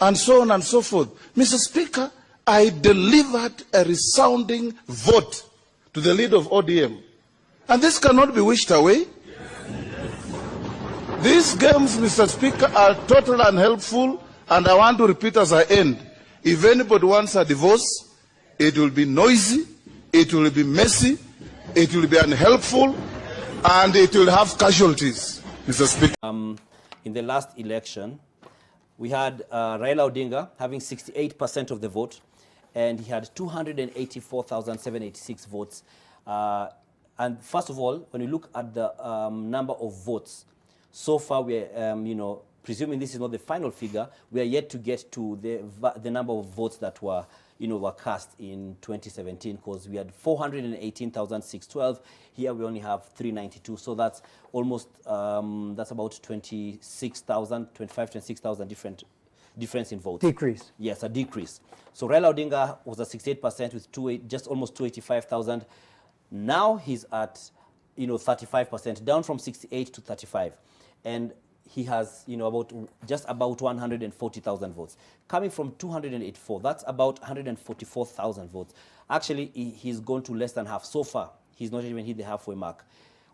and so on and so forth. Mr. Speaker, I delivered a resounding vote to the leader of ODM. And this cannot be wished away. These games, Mr. Speaker, are totally unhelpful, and I want to repeat as I end. If anybody wants a divorce, it will be noisy, it will be messy, it will be unhelpful, and it will have casualties, Mr. Speaker. In the last election, we had Raila Odinga having 68% of the vote, and he had 284,786 votes. And first of all, when you look at the number of votes, so far we're, presuming this is not the final figure, we are yet to get to the number of votes that were, were cast in 2017, because we had 418,612. Here we only have 392. So that's almost, that's about 26,000 difference in votes. Decrease. Yes, a decrease. So Raila Odinga was at 68% with just almost 285,000. Now he's at, 35%, down from 68 to 35. And he has, just about 140,000 votes. Coming from 284, that's about 144,000 votes. Actually, he's gone to less than half. So far, he's not even hit the halfway mark.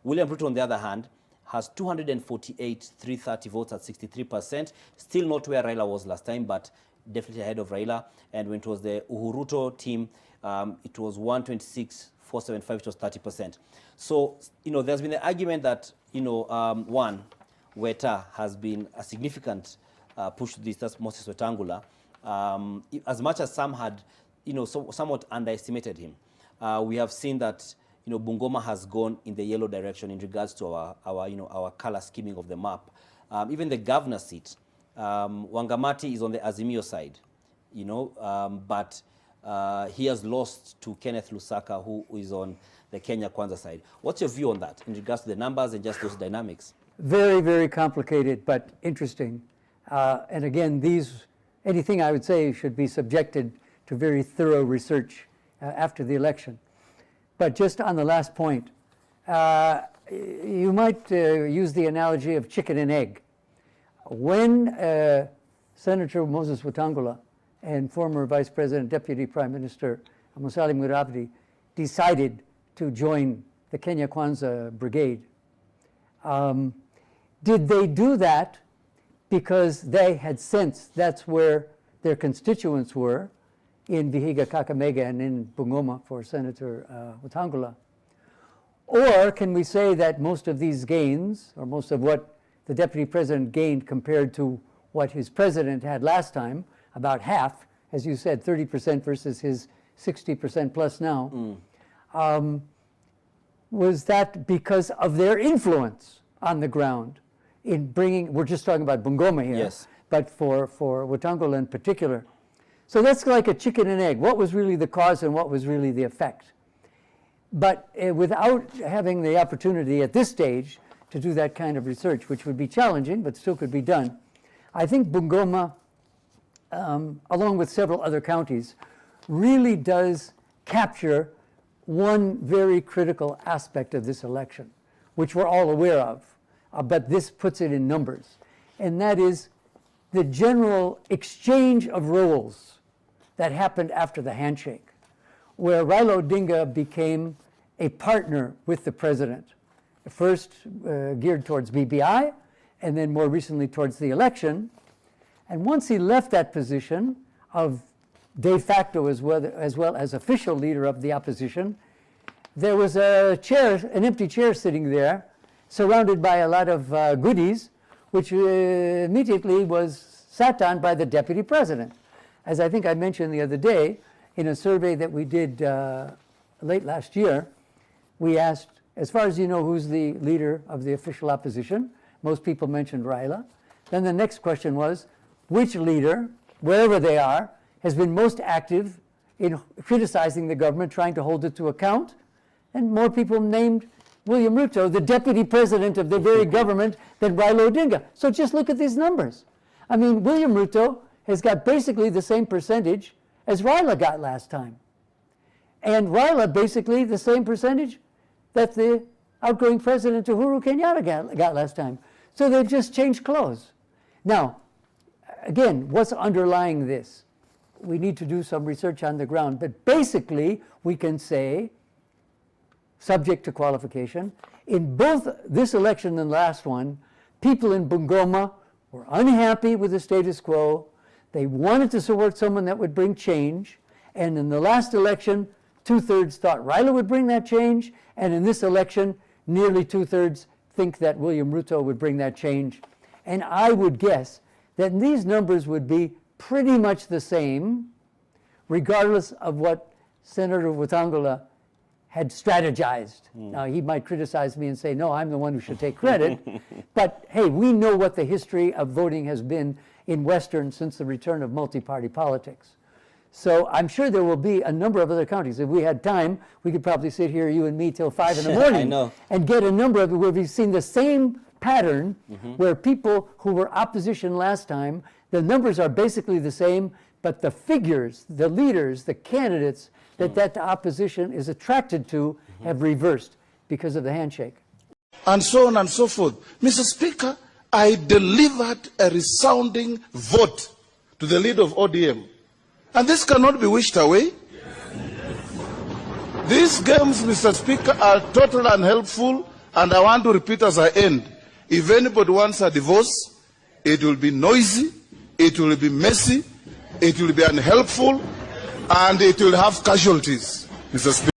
William Ruto, on the other hand, has 248,330 votes at 63%. Still not where Raila was last time, but definitely ahead of Raila. And when it was the Uhuruto team, it was 126,475, which was 30%. So, there's been the argument that, one, Weta has been a significant push to this, that's Moses Wetangula, as much as some had, somewhat underestimated him. We have seen that, Bugoma has gone in the yellow direction in regards to our color scheming of the map. Even the governor seat, Wangamati is on the Azimio side, but he has lost to Kenneth Lusaka, who is on the Kenya Kwanza side. What's your view on that in regards to the numbers and just those dynamics? Very, very complicated, but interesting. And again, anything I would say should be subjected to very thorough research after the election. But just on the last point, you might use the analogy of chicken and egg. When Senator Moses Wetangula and former Vice President, Deputy Prime Minister Musalia Mudavadi decided to join the Kenya Kwanza Brigade, did they do that because they had sensed that's where their constituents were in Vihiga, Kakamega, and in Bugoma for Senator Wetangula? Or can we say that most of these gains, or most of what the Deputy President gained compared to what his President had last time, about half, as you said, 30% versus his 60% plus now, was that because of their influence on the ground in bringing, we're just talking about Bugoma here, yes, but for Wetangula in particular. So that's like a chicken and egg. What was really the cause and what was really the effect? But without having the opportunity at this stage to do that kind of research, which would be challenging but still could be done, I think Bugoma, along with several other counties, really does capture one very critical aspect of this election, which we're all aware of, but this puts it in numbers, and that is the general exchange of roles that happened after the handshake, where Raila Odinga became a partner with the president, first geared towards BBI, and then more recently towards the election. And once he left that position of de facto as well as official leader of the opposition, there was a chair, an empty chair sitting there, surrounded by a lot of goodies, which immediately was sat on by the deputy president. As I think I mentioned the other day, in a survey that we did late last year, we asked, as far as you know, who's the leader of the official opposition? Most people mentioned Raila. Then the next question was, which leader, wherever they are, has been most active in criticizing the government, trying to hold it to account? And more people named William Ruto, the deputy president of the very government, than Raila Odinga. So just look at these numbers. I mean, William Ruto has got basically the same percentage as Raila got last time. And Raila basically the same percentage that the outgoing president Uhuru Kenyatta got last time. So they've just changed clothes. Now, again, what's underlying this? We need to do some research on the ground, but basically we can say, subject to qualification, in both this election and the last one, people in Bugoma were unhappy with the status quo. They wanted to support someone that would bring change, and in the last election, 2/3 thought Raila would bring that change, and in this election, nearly 2/3 think that William Ruto would bring that change. And I would guess that these numbers would be pretty much the same, regardless of what Senator Wetangula had strategized. Now, he might criticize me and say, no, I'm the one who should take credit. But hey, we know what the history of voting has been in Western since the return of multi-party politics. So I'm sure there will be a number of other counties. If we had time, we could probably sit here, you and me, till 5 in the morning and get a number of where we've seen the same pattern where people who were opposition last time, the numbers are basically the same, but the figures, the leaders, the candidates that opposition is attracted to have reversed because of the handshake. And so on and so forth. Mr. Speaker, I delivered a resounding vote to the leader of ODM. And this cannot be wished away. These games, Mr. Speaker, are totally unhelpful, and I want to repeat as I end. If anybody wants a divorce, it will be noisy, it will be messy, it will be unhelpful, and it will have casualties, Mr. Speaker.